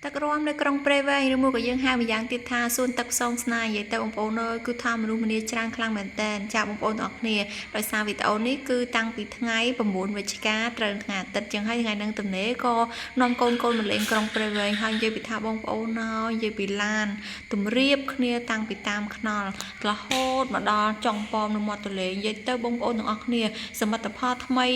ទឹករួមនៅក្រុងព្រៃវែងឬមួយក៏យើងហៅម្យ៉ាងទៀតថាសួនទឹកសងស្នានិយាយទៅបងប្អូនអើយគឺថាមនុស្សម្នាច្រើនខ្លាំងមែនតើចាបងប្អូនទាំងអស់គ្នាដោយសារវីដេអូនេះគឺតាំងពីថ្ងៃ9វិច្ឆិកាត្រូវថ្ងៃអាទិត្យចឹងហើយថ្ងៃហ្នឹងទំនេរក៏នាំកូនមកលេងក្រុងព្រៃវែងហើយនិយាយពីថាបងប្អូនណយនិយាយពីឡានទម្រាបគ្នាតាំងពីតាមខ្នល់រហូតមកដល់ចុងប៉មនៅមាត់ទន្លេនិយាយទៅបងប្អូនទាំងអស់គ្នាសមិទ្ធផលថ្មី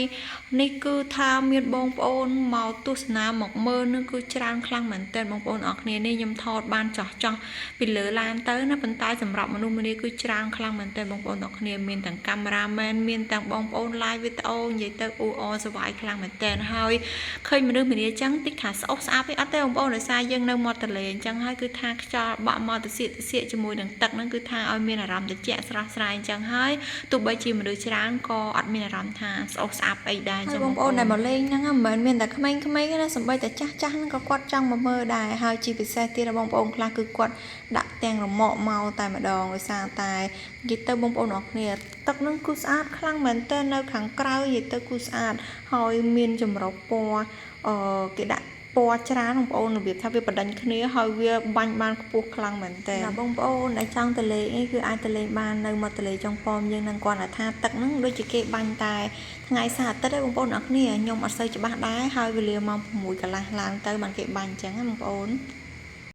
នេះគឺថាមានបងប្អូនមកទស្សនាមកមើលនឹងគឺច្រើនខ្លាំងមែនតើបងប្អូនអរគ្នានេះខ្ញុំថតបានចោះពីលើឡានទៅណាប៉ុន្តែសម្រាប់មនុស្សម្នាគឺច្រើនខ្លាំងមែនតើបងប្អូនអរគ្នាមានទាំងកាមេរ៉ាមែនមានទាំងបងប្អូន live វីដេអូនិយាយទៅអ៊ូអរស្វាយខ្លាំងមែនតើហើយឃើញមនុស្សម្នាអញ្ចឹងតិចថាស្អុះស្អាប់ទេអត់ទេបងប្អូនដោយសារយើងនៅមាត់ទន្លេអញ្ចឹងហើយគឺថាខ្យល់បក់មកទៅសៀកជាមួយនឹងទឹកហ្នឹងគឺថាឲ្យមានអារម្មណ៍ត្រជាក់ស្រស់ស្រាយអញ្ចឹងហើយទោះបីជាមនុស្សច្រើនក៏អត់មានអារម្មណ៍ថាស្អុះស្អាប់អីដែរអញ្ចឹងបងប្អូនដែលមកលេងហ្នឹងមិនមែនមានតែក្មេងៗទេសូម្បីតែចាស់ហ្នឹងក៏គាត់ចង់មកមើលដែរហើយជាពិសេសទៀតបងប្អូនខ្លះគឺគាត់ដាក់ទាំងរមាក់មកតែម្ដងដោយសារតែនិយាយទៅបងប្អូនអរគ្នាទឹកហ្នឹងគឺស្អាតខ្លាំងមែនទែននៅខាងក្រៅនិយាយទៅគឺស្អាតហើយមានចម្រុះពណ៌គេដាក់ពណ៌ច្រើនបងប្អូនរបៀបថាវាបដិញគ្នាហើយវាបាញ់បានខ្ពស់ខ្លាំងមែនតើបងប្អូនដែលចង់ទៅលេងអីគឺអាចទៅលេងបាននៅមាត់ទន្លេចុងប៉មយើងនឹងគាត់ថាទឹកហ្នឹងដូចជាគេបាញ់តែថ្ងៃសៅរ៍អាទិត្យឯងបងប្អូនអរគ្នាខ្ញុំអត់សូវច្បាស់ដែរហើយវេលាម៉ោង6កន្លះឡើងទៅបានគេបាញ់អញ្ចឹងណាបងប្អូន